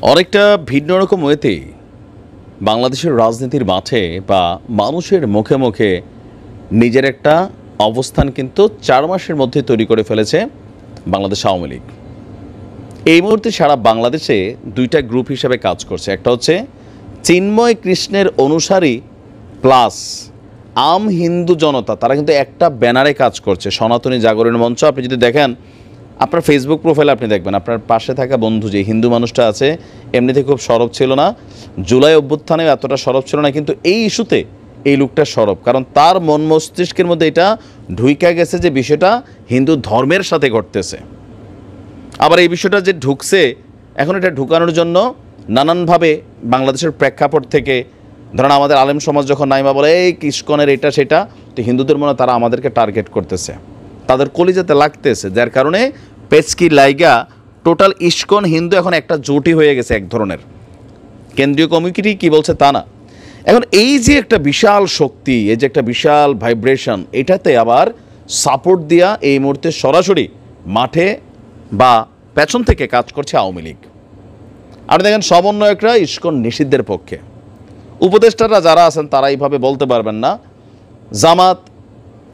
অনেকটা ভিন্ন রকম ওয়েতে বাংলাদেশের রাজনীতির মাঠে বা মানুষের মুখে মুখে নিজের একটা অবস্থান কিন্তু 4 মাসের মধ্যে তৈরি করে ফেলেছে বাংলাদেশ আওয়ামী লীগ। এই মুহূর্তে সারা বাংলাদেশে দুইটা গ্রুপ হিসেবে কাজ করছে। একটা হচ্ছে চিন্ময় কৃষ্ণের অনুসারী প্লাস আম হিন্দু জনতা, তারা কিন্তু একটা ব্যানারে কাজ করছে, সনাতনী জাগরণ মঞ্চ। আপনি যদি দেখেন আপনার ফেসবুক প্রোফাইলে আপনি দেখবেন আপনার পাশে থাকা বন্ধু যে হিন্দু মানুষটা আছে এমনিতে খুব সরব ছিল না, জুলাই অভ্যুত্থানেও এতটা সরব ছিল না, কিন্তু এই ইস্যুতে এই লোকটা সরব, কারণ তার মন মস্তিষ্কের মধ্যে এটা ঢুইকা গেছে যে বিষয়টা হিন্দু ধর্মের সাথে ঘটতেছে। আবার এই বিষয়টা যে ঢুকছে, এখন এটা ঢুকানোর জন্য নানানভাবে বাংলাদেশের প্রেক্ষাপট থেকে ধরেন আমাদের আলেম সমাজ যখন নাইমা বলে এই ইস্কনের এটা সেটা, তো হিন্দুদের মনে তারা আমাদেরকে টার্গেট করতেছে, তাদের কলিজাতে লাগতেছে, যার কারণে পেচকি লাইগা টোটাল ইস্কন হিন্দু এখন একটা জোটই হয়ে গেছে এক ধরনের। কেন্দ্রীয় কমিটি কি বলছে তা না, এখন এই যে একটা বিশাল শক্তি, এই যে একটা বিশাল ভাইব্রেশন, এটাতে আবার সাপোর্ট দিয়া এই মুহূর্তে সরাসরি মাঠে বা পেছন থেকে কাজ করছে আওয়ামী লীগ। আপনি দেখেন সমন্বয়করা ইস্কন নিষিদ্ধের পক্ষে, উপদেষ্টারা যারা আছেন তারা এইভাবে বলতে পারবেন না, জামাত,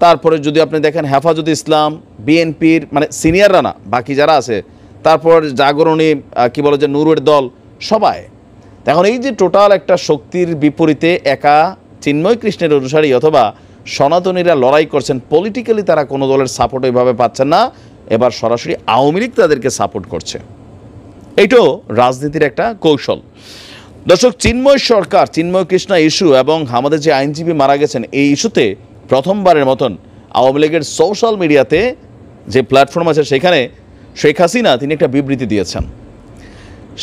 তারপরে যদি আপনি দেখেন হেফাজত ইসলাম, বিএনপির মানে সিনিয়ররা না, বাকি যারা আছে, তারপর জাগরণী কি বলে যে নূরের দল, সবাই। এখন এই যে টোটাল একটা শক্তির বিপরীতে একা চিন্ময় কৃষ্ণের অনুসারী অথবা সনাতনীরা লড়াই করছেন, পলিটিক্যালি তারা কোনো দলের সাপোর্ট ওইভাবে পাচ্ছেন না, এবার সরাসরি আওয়ামী লীগ তাদেরকে সাপোর্ট করছে। এইটাও রাজনীতির একটা কৌশল। দর্শক, চিন্ময় সরকার, চিন্ময় কৃষ্ণ ইস্যু এবং আমাদের যে আইনজীবী মারা গেছেন, এই ইস্যুতে প্রথমবারের মতন আওয়ামী লীগের সোশ্যাল মিডিয়াতে যে প্ল্যাটফর্ম আছে সেখানে শেখ হাসিনা তিনি একটা বিবৃতি দিয়েছেন।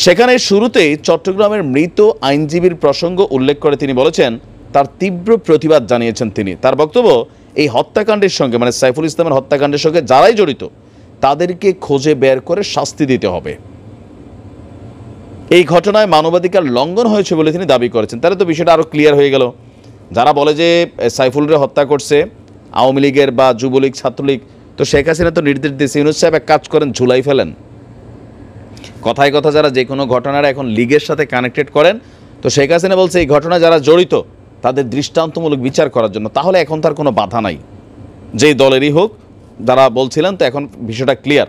সেখানে শুরুতেই চট্টগ্রামের মৃত আইনজীবীর প্রসঙ্গ উল্লেখ করে তিনি বলেছেন তার তীব্র প্রতিবাদ জানিয়েছেন তিনি। তার বক্তব্য, এই হত্যাকাণ্ডের সঙ্গে মানে সাইফুল ইসলামের হত্যাকাণ্ডের সঙ্গে যারাই জড়িত তাদেরকে খুঁজে বের করে শাস্তি দিতে হবে। এই ঘটনায় মানবাধিকার লঙ্ঘন হয়েছে বলে তিনি দাবি করেছেন। তাহলে তো বিষয়টা আরও ক্লিয়ার হয়ে গেল। যারা বলে যে সাইফুলরে হত্যা করছে আওয়ামী লীগের বা যুবলীগ ছাত্রলীগ, তো শেখ হাসিনা তো নির্দেশ দিয়েছে ইউনূস সাহেব এক কাজ করেন, ঝুলাই ফেলেন। কথায় কথা যারা যে কোনো ঘটনার এখন লীগের সাথে কানেক্টেড করেন, তো শেখ হাসিনা বলছে এই ঘটনা যারা জড়িত তাদের দৃষ্টান্তমূলক বিচার করার জন্য, তাহলে এখন তার কোনো বাধা নাই, যেই দলেরই হোক যারা বলছিলেন। তো এখন বিষয়টা ক্লিয়ার।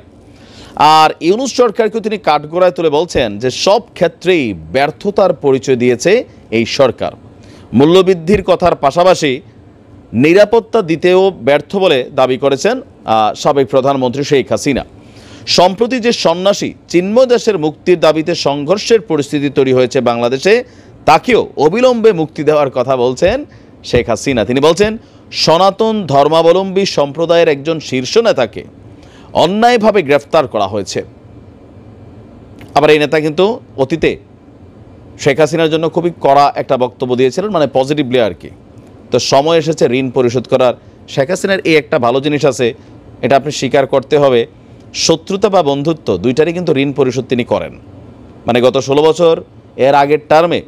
আর ইউনূস সরকারকেও তিনি কাঠগড়ায় তুলে বলছেন যে সব ক্ষেত্রেই ব্যর্থতার পরিচয় দিয়েছে এই সরকার, মূল্যবৃদ্ধির কথার পাশাপাশি নিরাপত্তা দিতেও ব্যর্থ বলে দাবি করেছেন সাবেক প্রধানমন্ত্রী শেখ হাসিনা। সম্প্রতি যে সন্ন্যাসী চিন্ময় দাসের মুক্তির দাবিতে সংঘর্ষের পরিস্থিতি তৈরি হয়েছে বাংলাদেশে, তাকেও অবিলম্বে মুক্তি দেওয়ার কথা বলছেন শেখ হাসিনা। তিনি বলছেন সনাতন ধর্মাবলম্বী সম্প্রদায়ের একজন শীর্ষ নেতাকে অন্যায়ভাবে গ্রেফতার করা হয়েছে। আবার এই নেতা কিন্তু অতীতে শেখ হাসিনার জন্য খুবই কড়া একটা বক্তব্য দিয়েছিলেন, মানে পজিটিভলি আর কি। তো সময় এসেছে ঋণ পরিশোধ করার। শেখ হাসিনার এই একটা ভালো জিনিস আছে, এটা আপনি স্বীকার করতে হবে, শত্রুতা বা বন্ধুত্ব দুইটারই কিন্তু ঋণ পরিশোধ তিনি করেন। মানে গত 16 বছর এর আগের টার্মে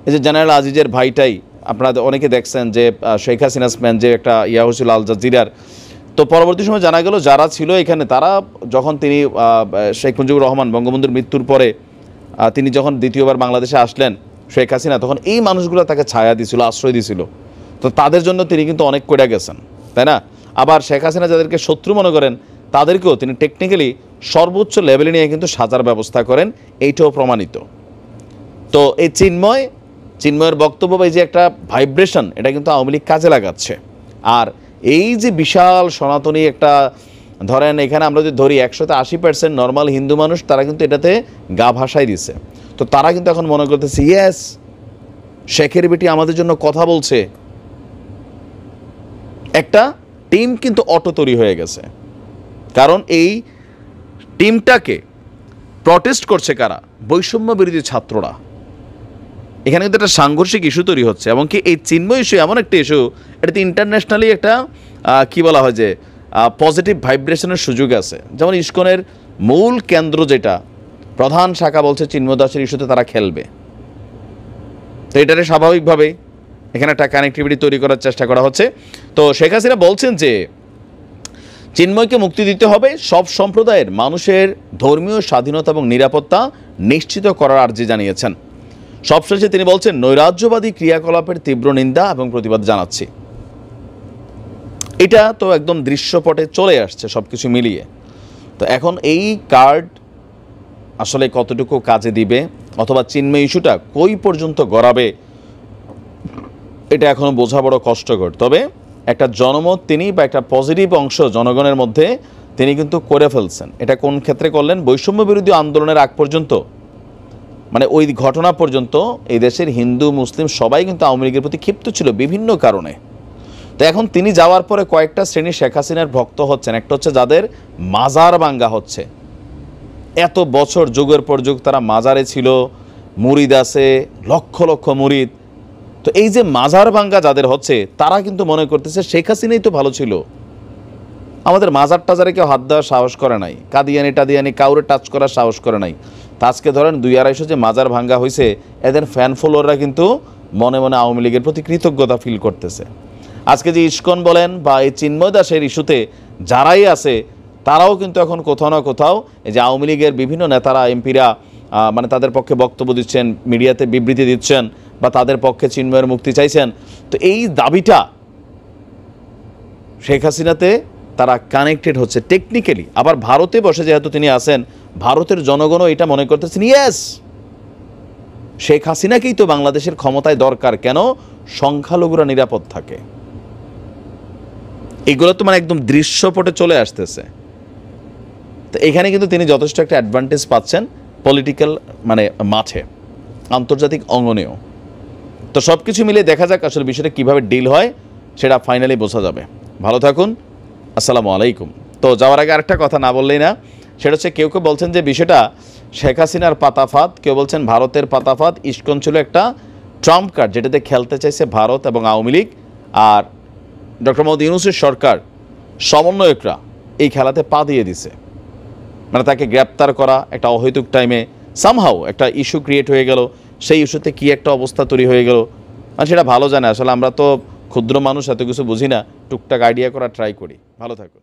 এই যে জেনারেল আজিজের ভাইটাই আপনারা অনেকে দেখছেন যে শেখ হাসিনা স্ম্যান যে একটা ইয়া হয়েছিল আল জাজিরার, তো পরবর্তী সময় জানা গেল যারা ছিল এখানে তারা যখন তিনি শেখ মুজিবুর রহমান বঙ্গবন্ধুর মৃত্যুর পরে তিনি যখন দ্বিতীয়বার বাংলাদেশে আসলেন শেখ হাসিনা, তখন এই মানুষগুলো তাকে ছায়া দিছিল, আশ্রয় দিছিল। তো তাদের জন্য তিনি কিন্তু অনেক কইরা গেছেন, তাই না? আবার শেখ হাসিনা যাদেরকে শত্রু মনে করেন তাদেরকেও তিনি টেকনিক্যালি সর্বোচ্চ লেভেলে নিয়ে কিন্তু সাজার ব্যবস্থা করেন, এইটাও প্রমাণিত। তো এই চিন্ময়ের বক্তব্য বা এই যে একটা ভাইব্রেশন, এটা কিন্তু আওয়ামী লীগ কাজে লাগাচ্ছে। আর এই যে বিশাল সনাতনী একটা, ধরেন এখানে আমরা যদি ধরি 180% নর্মাল হিন্দু মানুষ, তারা কিন্তু এটাতে গা ভাসাই দিছে। তো তারা কিন্তু এখন মনে করতেছে ইয়েস, শেখের বেটি আমাদের জন্য কথা বলছে। একটা টিম কিন্তু অটো তৈরি হয়ে গেছে, কারণ এই টিমটাকে প্রটেস্ট করছে কারা? বৈষম্য বিরোধী ছাত্ররা। এখানে কিন্তু একটা সাংঘর্ষিক ইস্যু তৈরি হচ্ছে, এবং কি এই চিন্ময় ইস্যু এমন একটা ইস্যু, এটাতে ইন্টারন্যাশনালি একটা কি বলা হয় যে পজিটিভ ভাইব্রেশনের সুযোগ আছে। যেমন ইস্কনের মূল কেন্দ্র যেটা প্রধান শাখা বলছে চিন্ময় দাসের ইস্যুতে তারা খেলবে, তো এটারে স্বাভাবিকভাবেই এখানে একটা কানেক্টিভিটি তৈরি করার চেষ্টা করা হচ্ছে। তো শেখ হাসিনা বলছেন যে চিন্ময়কে মুক্তি দিতে হবে, সব সম্প্রদায়ের মানুষের ধর্মীয় স্বাধীনতা এবং নিরাপত্তা নিশ্চিত করার আর্জি জানিয়েছেন। সবশেষে তিনি বলছেন, নৈরাজ্যবাদী ক্রিয়াকলাপের তীব্র নিন্দা এবং প্রতিবাদ জানাচ্ছি। এটা তো একদম দৃশ্যপটে চলে আসছে সবকিছু মিলিয়ে। তো এখন এই কার্ড আসলে কতটুকু কাজে দিবে অথবা চিন্ময় ইস্যুটা কই পর্যন্ত গড়াবে, এটা এখনো বোঝা বড় কষ্টকর। তবে একটা জনমত তিনি বা একটা পজিটিভ অংশ জনগণের মধ্যে তিনি কিন্তু করে ফেলছেন। এটা কোন ক্ষেত্রে করলেন? বৈষম্য বিরোধী আন্দোলনের আগ পর্যন্ত, মানে ওই ঘটনা পর্যন্ত এই দেশের হিন্দু মুসলিম সবাই কিন্তু আওয়ামী লীগের প্রতি ক্ষিপ্ত ছিল বিভিন্ন কারণে। তো এখন তিনি যাওয়ার পরে কয়েকটা শ্রেণী শেখ হাসিনার ভক্ত হচ্ছেন। একটা হচ্ছে যাদের মাজার ভাঙ্গা হচ্ছে, এত বছর যুগের পর যুগ তারা মাজারে ছিল, মুরিদ আছে লক্ষ লক্ষ মুরিদ। তো এই যে মাজার ভাঙ্গা যাদের হচ্ছে তারা কিন্তু মনে করতেছে শেখ হাসিনাই তো ভালো ছিল, আমাদের মাজার টাজারে কেউ হাত দেওয়ার সাহস করে নাই, কাদিয়ানি টাদিয়ানি কাউরে টাচ করার সাহস করে নাই। তা আজকে ধরেন 200-250 যে মাজার ভাঙ্গা হয়েছে, এদের ফ্যান ফলোয়াররা কিন্তু মনে মনে আওয়ামী লীগের প্রতি কৃতজ্ঞতা ফিল করতেছে। আজকে যে ইস্কন বলেন বা এই চিন্ময় দাসের ইস্যুতে যারাই আছে তারাও কিন্তু এখন কোথাও না কোথাও এই যে আওয়ামী লীগের বিভিন্ন নেতারা এমপিরা মানে তাদের পক্ষে বক্তব্য দিচ্ছেন, মিডিয়াতে বিবৃতি দিচ্ছেন বা তাদের পক্ষে চিন্ময়ের মুক্তি চাইছেন। তো এই দাবিটা শেখ হাসিনাতে তারা কানেক্টেড হচ্ছে টেকনিক্যালি। আবার ভারতে বসে যেহেতু তিনি আছেন, ভারতের জনগণও এটা মনে করতেছেন ইয়েস শেখ হাসিনাকেই তো বাংলাদেশের ক্ষমতায় দরকার, কেন সংখ্যালঘুরা নিরাপদ থাকে। এগুলো তো মানে একদম দৃশ্যপটে চলে আসতেছে। তো এখানে কিন্তু তিনি যথেষ্ট একটা অ্যাডভান্টেজ পাচ্ছেন পলিটিক্যাল মানে মাঠে, আন্তর্জাতিক অঙ্গনেও। তো সব কিছু মিলে দেখা যাক আসলে বিষয়টা কীভাবে ডিল হয়, সেটা ফাইনালি বোঝা যাবে। ভালো থাকুন, আসসালামু আলাইকুম। তো যাওয়ার আগে আরেকটা কথা না বললেই না, সেটা হচ্ছে কেউ কেউ বলছেন যে বিষয়টা শেখ হাসিনার পাতাফাত, কেউ বলছেন ভারতের পাতাফাত। ইস্কন ছিল একটা ট্রাম্প কার্ড যেটাতে খেলতে চাইছে ভারত এবং আওয়ামী লীগ, আর ডক্টর মোহাম্মদ ইউনূসের সরকার সমন্বয়করা এই খেলাতে পা দিয়ে দিছে। মানে তাকে গ্রেপ্তার করা একটা অহৈতুক টাইমে সামহাও একটা ইস্যু ক্রিয়েট হয়ে গেল, সেই ইস্যুতে কী একটা অবস্থা তৈরি হয়ে গেল, মানে সেটা ভালো জানে। আসলে আমরা তো ক্ষুদ্র মানুষ, এত কিছু বুঝি না, টুকটাক আইডিয়া করা ট্রাই করি। ভালো থাকুন।